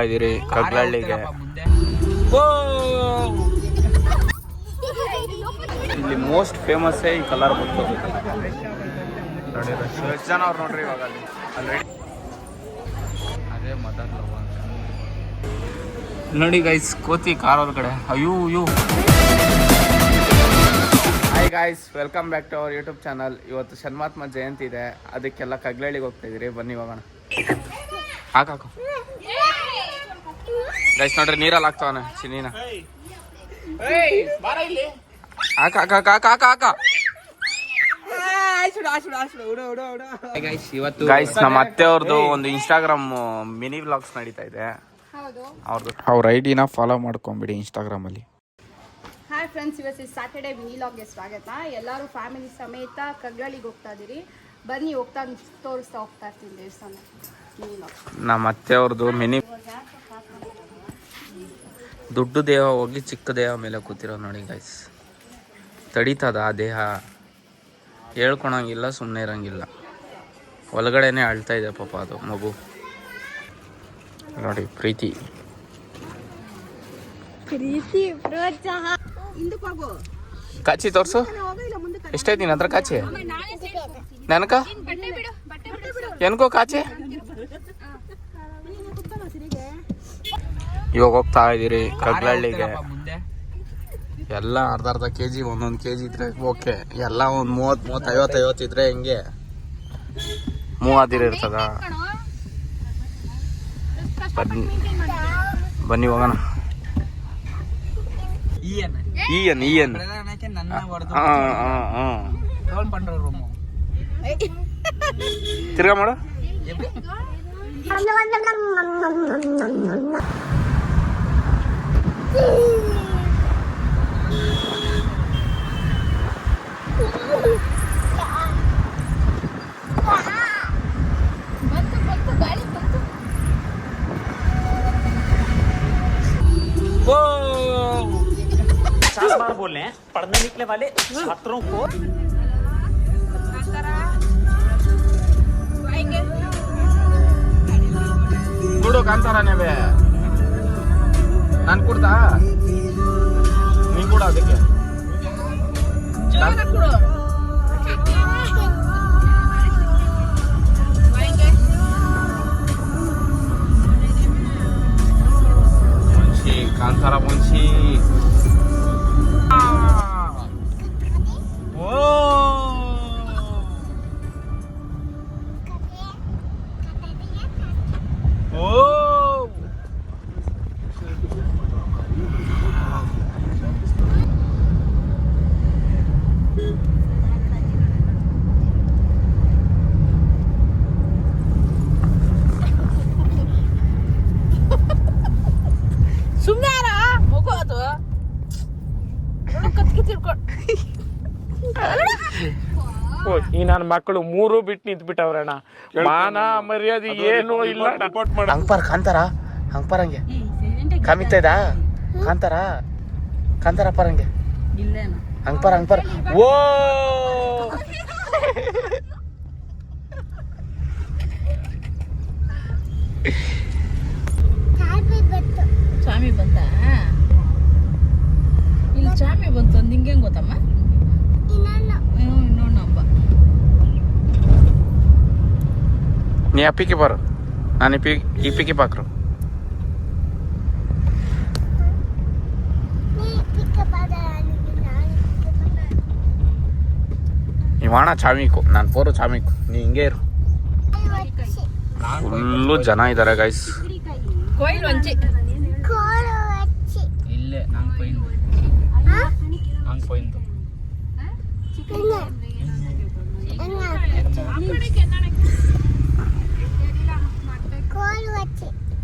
ಇದೀರಿ ಕಗ್ಲಳ್ಳಿಗೆ. ಇಲ್ಲಿ most famous ಈ ಕಲರ್ ಬಂತು ನೋಡಿ. ಎಷ್ಟು ಜನ ಅವ್ರು ನೋಡ್ರಿ ಇವಾಗ ಅಲ್ಲಿ ಅದೇ ಮದರ್ ಲವ್ ನೋಡಿ ಗೈಸ್. ಕೋತಿ ಕಾರ್ ಒಳಗಡೆ. ಅಯ್ಯೋ hi guys, welcome back to our YouTube channel. ಇವತ್ತು ಶನ್ಮಾತ್ಮ ಜಯಂತಿ ಇದೆ, ಅದಕ್ಕೆಲ್ಲ ಕಗ್ಲಳ್ಳಿಗೆ ಹೋಗ್ತಾ ಇದೀರಿ. ಬನ್ನಿ ಹೋಗೋಣ. ಹಾಕು ಗೈಸ್ ನೋಡ್ರಿ, ನೀರಲ್ಲಿ ಹಾಕ್ತಾವನ ಚಿನ್ನಿನ. ಗೈಸ್ ನಮ್ಮ ಅತ್ತೆ ಅವ್ರದ್ದು ಒಂದು ಇನ್ಸ್ಟಾಗ್ರಾಮ್ ಮಿನಿ ವ್ಲಾಗ್ಸ್ ನಡೀತಾ ಇದೆ. ಅವ್ರ ಐಡಿನ ಫಾಲೋ ಮಾಡ್ಕೊಂಬಿಡಿ ಇನ್ಸ್ಟಾಗ್ರಾಮ್ ಅಲ್ಲಿ. ಹಾಯ್ ಫ್ರೆಂಡ್ಸ್, ಇವತ್ತು ಸ್ಯಾಟರ್ಡೇ ಮಿನಿ ವ್ಲಾಗ್ಗೆ ಸ್ವಾಗತ. ಎಲ್ಲರೂ ಫ್ಯಾಮಿಲಿ ಸಮೇತ ಕಗ್ಲಳ್ಳಿಗೆ ಹೋಗ್ತಾ ಇದೀರಿ. ಬನ್ನಿ, ತೋರಿಸ್ತಾ ಹೋಗ್ತಾ ಇರ್ತೀನಿ ದೇವಸ್ಥಾನ. ನಮ್ಮ ಅತ್ತೆ ಅವ್ರದ್ದು ಮಿನಿ ದೊಡ್ಡ ದೇಹ ಹೋಗಿ ಚಿಕ್ಕ ದೇಹ ಮೇಲೆ ಕೂತಿರೋ ನೋಡಿ ಗೈಸ್. ತಡೀತದ ಆ ದೇಹ, ಹೇಳ್ಕೊಳಂಗಿಲ್ಲ, ಸುಮ್ಮನೆ ಇರಂಗಿಲ್ಲ. ಒಳಗಡೆನೆ ಅಳ್ತಾ ಇದೆ ಪಾಪ ಅದು ಮಗು ನೋಡಿ. ಪ್ರೀತಿ ಕಾಚಿ ತೋರ್ಸು. ಎಷ್ಟೈತಿ ನಿನ್ನ ಹತ್ರ ಕಾಚಿ? ನನಕ ಏನ್ಕೋ ಕಾಚಿ. ಇವಾಗ ಹೋಗ್ತಾ ಇದೀರಿ ಕಗ್ಲಳ್ಳಿಗೆ. ಎಲ್ಲ ಅರ್ಧ ಕೆಜಿ, ಒಂದೊಂದು ಕೆಜಿ ಇದ್ರೆ ಓಕೆ. ಎಲ್ಲ ಒಂದು 30-50 ಇದ್ರೆ ಹೆಂಗೆ 30 ಇರ್ತದ. ಬನ್ನಿ ಹೋಗೋಣ. ಈಯನ್ ತಿರ್ಗಾ ಮಾಡು. बोल रहे हैं पढ़ने निकले वाले छात्रों को ನೋಡು ಕಾಂತಾರನೇವೆ. ನಾನು ಕೊಡ್ತಾ ನೀನ್ ಕೂಡ ಅದಕ್ಕೆ ಮುನ್ಷಿ ಕಾಂತಾರ ಮುನ್ಷಿ. ಈ ನನ್ನ ಮಕ್ಕಳು 3 ಬಿಟ್ಟು ನಿಂತು ಬಿಟ್ಟವ್ರಣ್ಣ. ಮಾನ ಮರ್ಯಾದೆ ಏನು ಇಲ್ಲ. ಹಂಗ್ಪಾರ ಕಾಂತಾರ ಹಂಗ್ಪಾರಂಗೆ ಕಾಮಿತಾ ಇದ್ದಾ ಕಾಂತಾರ ಪರಂಗೆ ಹಂಗ್ಪಾರ. ಓ ಚಾಮಿ ಬಂತ. ಇಲ್ಲಿ ಚಾಮಿ ಬಂತು ಅಂದ್ ಹಿಂಗೆ ಗೊತ್ತಮ್ಮ. ಇನ್ನೊಂದು ಹಬ್ಬ ನೀ ಅಪ್ಪಿಗೆ ಬಾರು, ನಾನು ಇಪ್ಪಿಗೆ ಪಾಕ್ರು. ನೀವಾಣ ಚಾಮಿಕು, ನಾನು ಪೋರು ಚಾಮಿಕು. ನೀ ಹಿಂಗೆ ಇರು. ಫುಲ್ಲು ಜನ ಇದ್ದಾರೆ ಗೈಸ್. ಕೊಯ್ಲು ಒಂಚಿ ಇಲ್ಲೇ ನಂಗೆ ಪೊಯ್ದು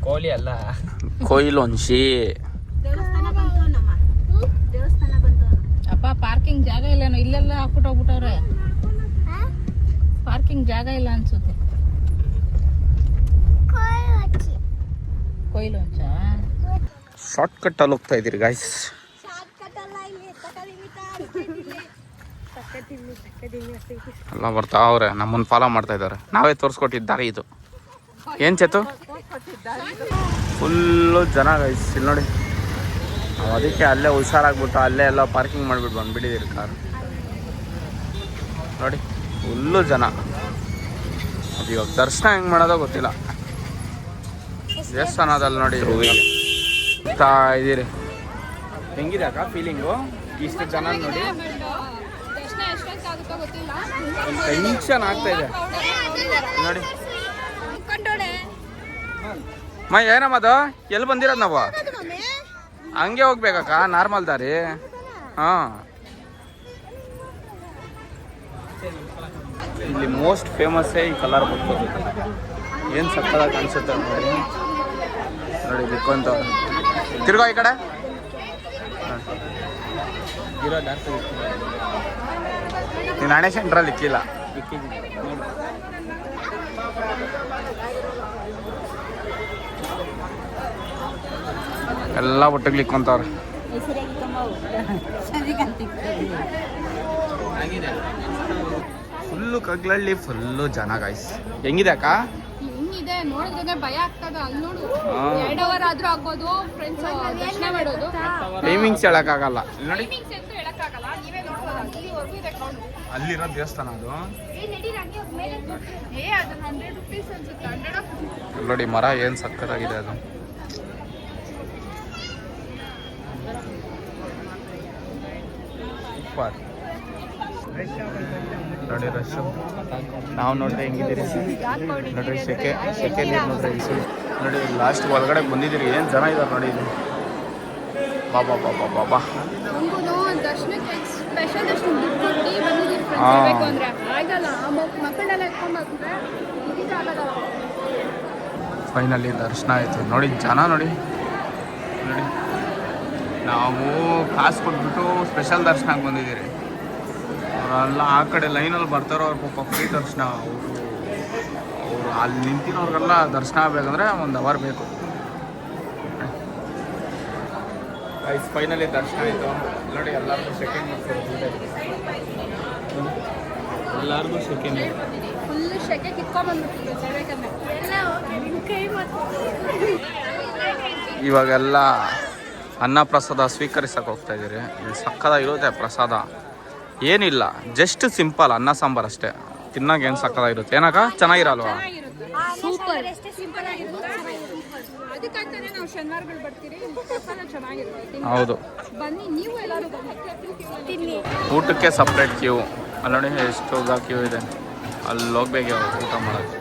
ಕೋಳಿ ಅಲ್ಲ, ಕೊಯ್ಲೊಂಚಿ. ಅಪ್ಪ ಪಾರ್ಕಿಂಗ್ ಜಾಗ ಇಲ್ಲೇನೋ, ಇಲ್ಲೆಲ್ಲ ಹಾಕ್ಬಿಟ್ಟು ಹೋಗ್ಬಿಟ್ಟವ್ರೆ. ಪಾರ್ಕಿಂಗ್ ಜಾಗ ಇಲ್ಲ ಅನ್ಸುತ್ತೆ. ಕೊಯ್ಲೊಂಚ ಶಾರ್ಟ್ ಕಟ್ ಅಲ್ಲಿ ಹೋಗ್ತಾ ಇದೀರಿ ಗಾಯ್ಸ್. ಎಲ್ಲ ಬರ್ತಾ ಅವ್ರೆ, ನಮ್ಮನ್ನು ಫಾಲೋ ಮಾಡ್ತಾ ಇದ್ದಾರೆ. ನಾವೇ ತೋರಿಸ್ಕೊಟ್ಟಿದ್ದಾರೆ ಇದು. ಏನ್ ಚೇತು? ಫುಲ್ಲು ಜನ ಗೈಸ್. ಇಲ್ಲಿ ನೋಡಿ, ನಾವು ಅದಕ್ಕೆ ಅಲ್ಲೇ ಹುಷಾರಾಗ್ಬಿಟ್ಟು ಅಲ್ಲೇ ಎಲ್ಲ ಪಾರ್ಕಿಂಗ್ ಮಾಡಿಬಿಟ್ಟು ಬಂದುಬಿಟ್ಟಿದ್ದೀರಿ ಕಾರ್. ನೋಡಿ ಫುಲ್ಲು ಜನ. ಅದು ಇವಾಗ ದರ್ಶನ ಹೆಂಗೆ ಮಾಡೋದೋ ಗೊತ್ತಿಲ್ಲ. ದೇವಸ್ಥಾನದಲ್ಲಿ ನೋಡಿ ಹೋಗ್ತಾ ಇದ್ದೀರಿ. ಹೆಂಗಿದೆ ಅಕ್ಕ ಫೀಲಿಂಗು ಇಷ್ಟು ಜನ ನೋಡಿ? ಟೆನ್ಷನ್ ಆಗ್ತಾ ಇದೆ ನೋಡಿ. ಏನಮ್ಮದು ಎಲ್ಲಿ ಬಂದಿರೋದು ನಾವು? ಹಂಗೆ ಹೋಗ್ಬೇಕಕ್ಕ, ನಾರ್ಮಲ್ ದಾರಿ. ಹಾಂ, ಇಲ್ಲಿ ಮೋಸ್ಟ್ ಫೇಮಸ್ಸೇ ಈ ಕಲರ್ ಬುಕ್. ಏನು ಸಕ್ಕದಾಗಿ ಕಾಣಿಸುತ್ತೆ ನೋಡಿ. ನೋಡಿ ಬಿಕ್ಕೊಂತ ತಿರ್ಗೋ ಈ ಕಡೆ ಇರೋ ಜಾಸ್ತಿ ನೀನು ಹಣೆ ಸೆಂಟ್ರಲ್ಲಿ ಇಕ್ಕಿಲ್ಲ. ಎಲ್ಲ ಒಟ್ಟಿಗೆ ಇಕ್ಕೊಂತವ್ರೆ. ಫುಲ್ಲು ಕಗ್ಲಳ್ಳಿ ಫುಲ್ಲು ಜನ ಗಾಯ್ಸ್. ಹೆಂಗಿದೆ ಅಕ್ಕ? ಹೆಂಗಿದೆ ನೋಡಿದ್ರೆ ಭಯ ಆಗ್ತದ. ಅಲ್ಲಿ ನೋಡು, 2 ಅವರ್ ಆದ್ರೂ ಆಗ್ಬೋದು ಫ್ರೆಂಡ್ಸ್ ದರ್ಶನ ಮಾಡೋದು. ಟೈಮಿಂಗ್ಸ್ ಹೇಳಕ್ಕಾಗಲ್ಲ ನೋಡಿ. ಹೇಳಕ್ಕಾಗಲ್ಲ, ನೀವೇ ನೋಡ್ಬೋದು. ಅಲ್ಲಿವರೆಗೂ ಇದೆ ಕ್ರೌಡ್. ಅಲ್ಲಿರೋ ದೇವಸ್ಥಾನ ಅದು. ಅದು 100 ರೂಪೀಸ್ ಅನ್ಸುತ್ತೆ. 100 ನೋಡಿ ಮರ ಏನು ಸಕ್ಕತ್ತಾಗಿದೆ ಅದು. ನೋಡಿ ರಶ್. ನಾವು ನೋಡ್ರಿ ಹೆಂಗಿದ್ದೀರಿ ನೋಡ್ರಿ. ಸೆಕೆ ನೀರು ನೋಡ್ರಿ ಇಸು ನೋಡಿ. ಲಾಸ್ಟ್ ಒಳಗಡೆ ಬಂದಿದ್ದೀರಿ, ಏನು ಜನ ಇದ್ದಾರೆ ನೋಡಿ ಇಲ್ಲಿ. ಬಾಬಾ ಬಾಬಾ ಬಾಬಾ. ದರ್ಶನಕ್ಕೆ ಸ್ಪೆಷಲ್ ದರ್ಶನ ದುಡ್ಡು ಕೊಟ್ಟು ಬಂದಿದ್ದೀರಿ ಫ್ರೆಂಡ್ಸ್. ಅಂದ್ರೆ ಆಗಲ್ಲ, ಮಕ್ಕಳನ್ನೆಲ್ಲ ಎತ್ಕೊಂಡು ಬಂದ್ರೆ ಆಗಲ್ಲ. ಫೈನಲಿ ದರ್ಶನ ಆಯಿತು ನೋಡಿ. ಜನ ನೋಡಿ ನೋಡಿ. ನಾವು ಕಾಸು ಕೊಟ್ಬಿಟ್ಟು ಸ್ಪೆಷಲ್ ದರ್ಶನಕ್ಕೆ ಬಂದಿದ್ದೀರಿ. ಅವರೆಲ್ಲ ಆ ಕಡೆ ಲೈನಲ್ಲಿ ಬರ್ತಾರೋ ಅವ್ರ ಪಾಪ ಫ್ರೀ ದರ್ಶನ. ಅವರು ಅಲ್ಲಿ ನಿಂತಿರೋರಿಗೆಲ್ಲ ದರ್ಶನ ಆಗಬೇಕಂದ್ರೆ 1 ಅವರ್ ಬೇಕು. ಫೈನಲಿ ದರ್ಶನ ಆಯಿತು ನೋಡಿ. ಎಲ್ಲರಿಗೂ ಸೆಕೆಂಡ್ ಎಲ್ಲರಿಗೂ ಸೆಕೆಂಡ್ ಫುಲ್ ಶೆಕೆ ಕಿತ್ಕೊಂಡ್ಬಂದ್ಬಿಟ್ಟು ಇವಾಗೆಲ್ಲ ಅನ್ನ ಪ್ರಸಾದ ಸ್ವೀಕರಿಸಕ್ಕೆ ಹೋಗ್ತಾ ಇದ್ದೀರಿ. ಇಲ್ಲಿ ಸಕ್ಕದಾಗಿರುತ್ತೆ ಪ್ರಸಾದ. ಏನಿಲ್ಲ, ಜಸ್ಟ್ ಸಿಂಪಲ್ ಅನ್ನ ಸಾಂಬಾರು ಅಷ್ಟೇ. ತಿನ್ನಾಗ ಏನು ಸಕ್ಕದಾಗಿರುತ್ತೆ. ಏನಕ್ಕ ಚೆನ್ನಾಗಿರಲ್ವಾ? ಸೂಪರ್ ಸಿಂಪಲ್ ಆಗಿರುತ್ತೆ. ಅದಕ್ಕಂತಾನೆ ನಾವು ಶನಿವಾರಗಳು ಬರ್ತೀರಿ. ಪ್ರಸಾದ ಚೆನ್ನಾಗಿರುತ್ತೆ. ಹೌದು, ಬನ್ನಿ ನೀವು ಎಲ್ಲರೂ ಬನ್ನಿ. ಊಟಕ್ಕೆ ಸಪ್ರೇಟ್ ಕ್ಯೂ. ಅಲ್ಲಿ ನೋಡಿ ಎಷ್ಟು ಕ್ಯೂ ಇದೆ. ಅಲ್ಲಿ ಹೋಗ್ಬೇಕು ಇವಾಗ ಊಟ ಮಾಡೋದು.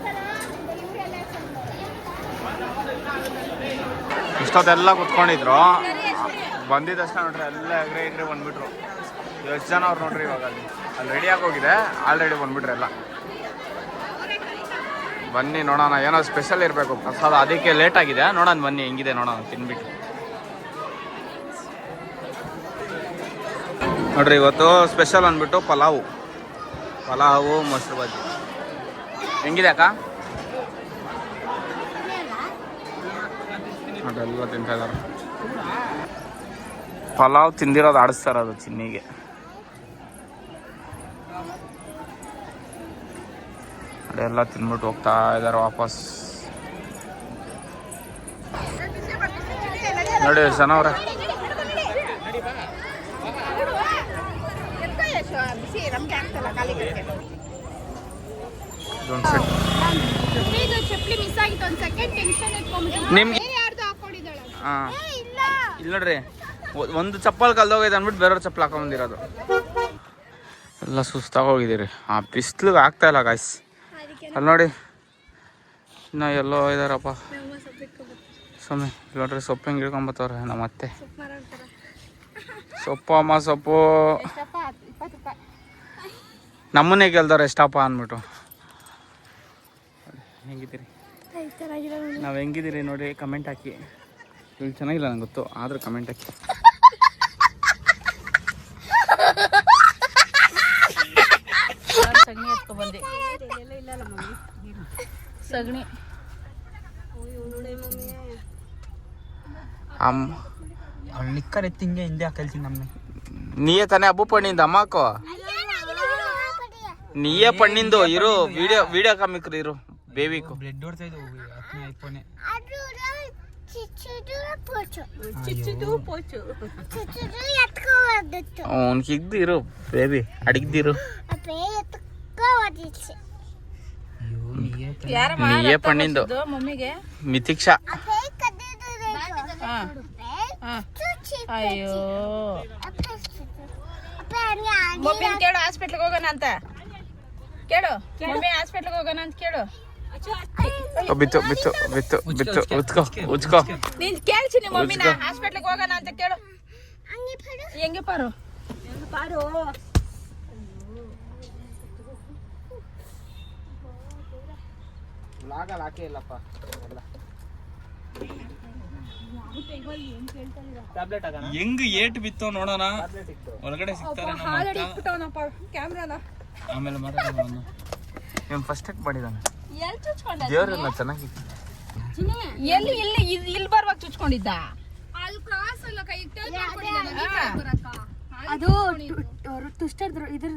ಇಷ್ಟೊತ್ತೆಲ್ಲ ಕುತ್ಕೊಂಡಿದ್ರು. ಬಂದಿದ್ದಷ್ಟ ನೋಡ್ರಿ ಎಲ್ಲ ಎಗ್ರೆ ಬಂದ್ಬಿಟ್ರು. ಎಷ್ಟು ಜನ ಅವ್ರು ನೋಡ್ರಿ. ಇವಾಗ ಅಲ್ಲಿ ರೆಡಿಯಾಗಿ ಹೋಗಿದೆ, ಆಲ್ರೆಡಿ ಬಂದ್ಬಿಟ್ರೆ ಎಲ್ಲ. ಬನ್ನಿ ನೋಡೋಣ, ಏನೋ ಸ್ಪೆಷಲ್ ಇರಬೇಕು ಪ್ರಸಾದ. ಅದಕ್ಕೆ ಲೇಟ್ ಆಗಿದೆ. ನೋಡೋಣ ಬನ್ನಿ ಹೆಂಗಿದೆ ನೋಡೋಣ ತಿನ್ಬಿಟ್ಟು. ನೋಡ್ರಿ ಇವತ್ತು ಸ್ಪೆಷಲ್ ಅಂದ್ಬಿಟ್ಟು ಪಲಾವು ಮೊಸರು ಬಜ್ಜಿ. ಹೆಂಗಿದೆ ಅಕ್ಕ? ಅದೆಲ್ಲ ತಿಂತಾ ಇದ್ದಾರೆ. ಪಲಾವ್ ತಿಂದಿರೋದು ಆಡಿಸ್ತಾರೆ ಅದು ಚಿನ್ನಿಗೆ. ಅದೆಲ್ಲ ತಿನ್ಬಿಟ್ಟು ಹೋಗ್ತಾ ಇದ್ದಾರೆ ವಾಪಸ್. ನೋಡಿ ಜನ ಅವ್ರೆ. ಚಪ್ಪಲಿ ಮಿಸ್ ಆಗಿತ್ತು. ಒಂದು ಸೆಕೆಂಡ್ ಟೆನ್ಷನ್ ಎತ್ಕೊಂಡ್ಬಿಟ್ಟು ನಿಮ್ಗೆ ಹಾಂ ಇಲ್ಲಿ ನೋಡ್ರಿ, ಒಂದು ಚಪ್ಪಲ್ ಕಲ್ದೋಗೈತೆ ಅಂದ್ಬಿಟ್ಟು ಬೇರೆಯವ್ರ ಚಪ್ಪಲ್ ಹಾಕೊಂಬಂದಿರೋದು. ಎಲ್ಲ ಸುಸ್ತಾಗಿ ಹೋಗಿದ್ದೀರಿ. ಆ ಬಿಸ್ಲಿಗೆ ಆಗ್ತಾ ಇಲ್ಲ ಗಾಯ್ಸ್. ಅಲ್ಲಿ ನೋಡಿ ಇನ್ನು ಎಲ್ಲೋ ಇದ್ದಾರಪ್ಪ ಸ್ವಾಮಿ. ಇಲ್ಲಿ ನೋಡ್ರಿ ಸೊಪ್ಪು ಹೆಂಗೆ ಇಳ್ಕೊಂಬತ್ತವ್ರೆ ನಮ್ಮ ಅತ್ತೆ. ಸೊಪ್ಪಮ್ಮ ಸೊಪ್ಪು ನಮ್ಮನ್ನೇ ಕೇಳ್ದವ್ರೆ ಎಷ್ಟಪ್ಪ ಅಂದ್ಬಿಟ್ಟು. ಹೆಂಗಿದ್ದೀರಿ? ನಾವು ಹೆಂಗಿದ್ದೀರಿ ನೋಡಿ ಕಮೆಂಟ್ ಹಾಕಿ. ಇಲ್ಲಿ ಚೆನ್ನಾಗಿಲ್ಲ ನಂಗೆ ಗೊತ್ತು, ಆದರೂ ಕಮೆಂಟ್ ಹಾಕಿ. ಸಗಣಿ ಎತ್ಕೊಬಂದೆ. ಸಗಣಿ ನಿಕ್ಕರ್ ಎತ್ತಿ ಹಿಂಗೆ ಹಿಂದೆ ಹಾಕಲ್ತೀನಿ ನಮ್ಮನೆ. ನೀಯೇ ತಾನೇ ಹಬ್ಬ ಪಣ್ಣಿಂದ ಅಮ್ಮಕ್ಕೋ. ನೀಯೇ ಪಣ್ಣಿಂದು ಇರು. ವಿಡಿಯೋ ಕಾಮಿಕ್ರು ಇರು. ಬೇವಿಕು ಬ್ಲಡ್ ಓಡ್ತಾ ಇದ್ದು ಅವನ್ಕಿಗ್ದಿರು ಬೇಬಿ ಅಡಿಗ್ದಿರು ನೀಯೇ ಪಣ್ಣಿಂದು ಮಮ್ಮಿಗೆ ಮಿತಿಕ್ಷಾ ಅಯ್ಯೋ ಮಮ್ಮಿ ಕೇಳು ಹಾಸ್ಪಿಟ್ಲಿಗೆ ಹೋಗೋಣ ಅಂತ ಕೇಳು ಮಮ್ಮಿ ಹಾಸ್ಪಿಟ್ಲಿಗೆ ಹೋಗೋಣ ಅಂತ ಕೇಳು ಬಿತ್ತು ಬಿತ್ತು ಬಿತ್ತು ಬಿತ್ತು ಉತ್ಕೋ ಉಚ್ಕೋ ನೀನ್ ಕೇಳ್ತೀನಿ ಮಮ್ಮಿನ ಹಾಸ್ಪಿಟ್ಲಿಗೆ ಹೋಗೋಣ ಅಂತ ಕೇಳು ಹೆಂಗೆ ಪಾರು ಹೆಂಗ್ ಏಟ್ ಬಿತ್ತು ನೋಡೋಣ ಒಳಗಡೆ ಸಿಗ್ತಾರೆ ಆಮೇಲೆ ಫಸ್ಟ್ ಟೆಕ್ ಮಾಡಿದಾನೆ ದೇವ್ರನ್ನ ಚೆನ್ನಾಗಿ ಎಲ್ಲಿ ಇಲ್ಲಿ ಇಲ್ಲಿ ಬರುವಾಗ ಚುಚ್ಕೊಂಡಿದ್ದ ಅದು ತುಷ್ಟರ್ ಇದ್ರ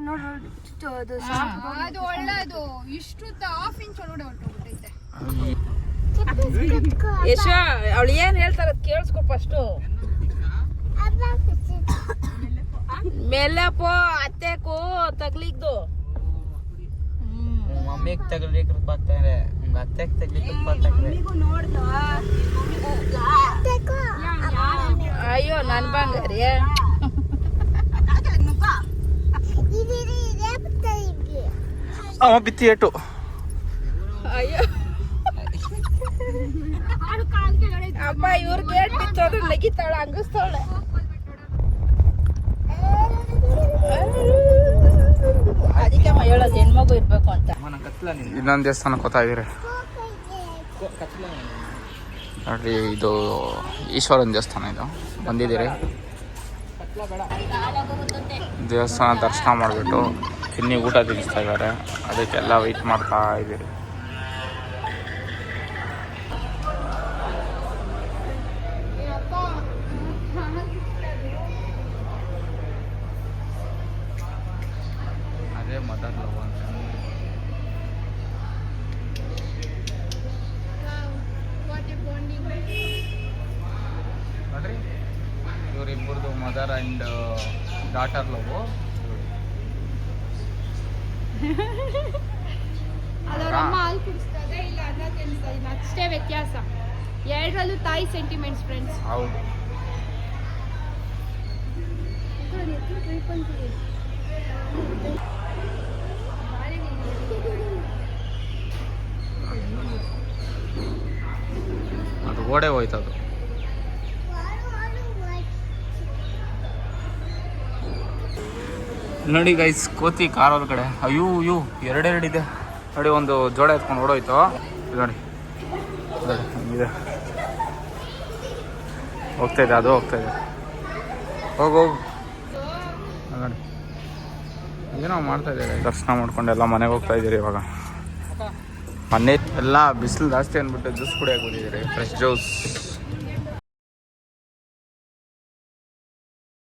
ಅದು ಒಳ್ಳೇದು ಇಷ್ಟು ಹಾಫ್ ಇಂಚ್ ಒಳಗಡೆ ಹೊರಟೋಗ್ಬಿಟ್ಟೈತೆ. ಯಶ ಅವಳು ಏನ್ ಹೇಳ್ತಾರ ಕೇಳಿಸ್ಕೊ ಫಸ್ಟು ಮೆಲ್ಲಪ್ಪೋ ಅತ್ತೆಕೋ ತಗ್ಲಿಗ್ದು ಮಮ್ಮಿಗೆ ತಗಲಿಕ್ಕೆ ಬರ್ತಾರೆ ಅತ್ತೆಗೆ ತಗಲಿಕ್ಕೆ ಬರ್ತಾರೆ ಅಯ್ಯೋ ನನ್ ಬಂಗಾರಿ ಅವ ಬಿತ್ತಿ ಏಟು ಅಯ್ಯೋ ಅಮ್ಮ ಇವ್ರ ಗೇಟ್ ಬಿತ್ತೋದ್ರೆ ನಗಿತಾಳ ಹಂಗಸ್ತಾಳೆ ಅದಕ್ಕೆ ಅಮ್ಮ ಹೇಳೋದು ಹೆಣ್ಮಗು ಇರ್ಬೇಕು ಅಂತ. ಇನ್ನೊಂದು ದೇವಸ್ಥಾನಕ್ಕೆ ಹೋಗ್ತಾ ಇದೀರಿ ನೋಡ್ರಿ, ಇದು ಈಶ್ವರನ ದೇವಸ್ಥಾನ. ಇದು ಬಂದಿದ್ದೀರಿ ದೇವಸ್ಥಾನ ದರ್ಶನ ಮಾಡಿಬಿಟ್ಟು ತಿನ್ನಿ ಊಟ ತಿನ್ನಿಸ್ತಾ ಇದ್ದಾರೆ, ಅದಕ್ಕೆಲ್ಲ ವೆಯ್ಟ್ ಮಾಡ್ತಾ ಇದ್ದೀರಿ. ಅದೇ ಮದರ್ ಲವ್ ಅಂತ ನೋಡ್ರಿ, ಇವರಿಬ್ಬರದು ಮದರ್ ಆ್ಯಂಡ್ ಡಾಟರ್ ಲವ್. ಅದರಮ್ಮ ಹಾಲು ಕುಡಿಸ್ತದೆ, ಇಲ್ಲ ಅನ್ನ ತಿನ್ನಿಸ್ತಾ ಇಲ್ಲ, ಅಷ್ಟೇ ವ್ಯತ್ಯಾಸ. ಎರಡರಲ್ಲೂ ತಾಯಿ ಸೆಂಟಿಮೆಂಟ್ಸ್ ಫ್ರೆಂಡ್ಸ್. ಹೌದು, ಅದು ಓಡೇ ಹೋಯ್ತದು. ನೋಡಿ ಗೈಸ್, ಕೋತಿ ಕಾರ್ ಒಳಗಡೆ ಅಯ್ಯೋ ಎರಡೆರಡಿದೆ ನೋಡಿ. ಒಂದು ಜೋಡ ಎತ್ಕೊಂಡು ಓಡೋಯ್ತು ನೋಡಿ, ಇದೆ ಹೋಗ್ತಾ ಇದೆ, ಅದು ಹೋಗ್ತಾ ಇದೆ. ಹೋಗು ನೋಡಿ, ಏನೋ ಮಾಡ್ತಾ ಇದ್ದೀರಿ. ದರ್ಶನ ಮಾಡ್ಕೊಂಡು ಎಲ್ಲ ಮನೆಗೆ ಹೋಗ್ತಾ ಇದ್ದೀರಿ. ಇವಾಗ ಮನೆ ಎಲ್ಲ ಬಿಸಿಲು ಜಾಸ್ತಿ ಅಂದ್ಬಿಟ್ಟು ಜ್ಯೂಸ್ ಕುಡಿಯೋಕೆ ಬಂದಿದ್ದೀರಿ, ಫ್ರೆಶ್ ಜ್ಯೂಸ್.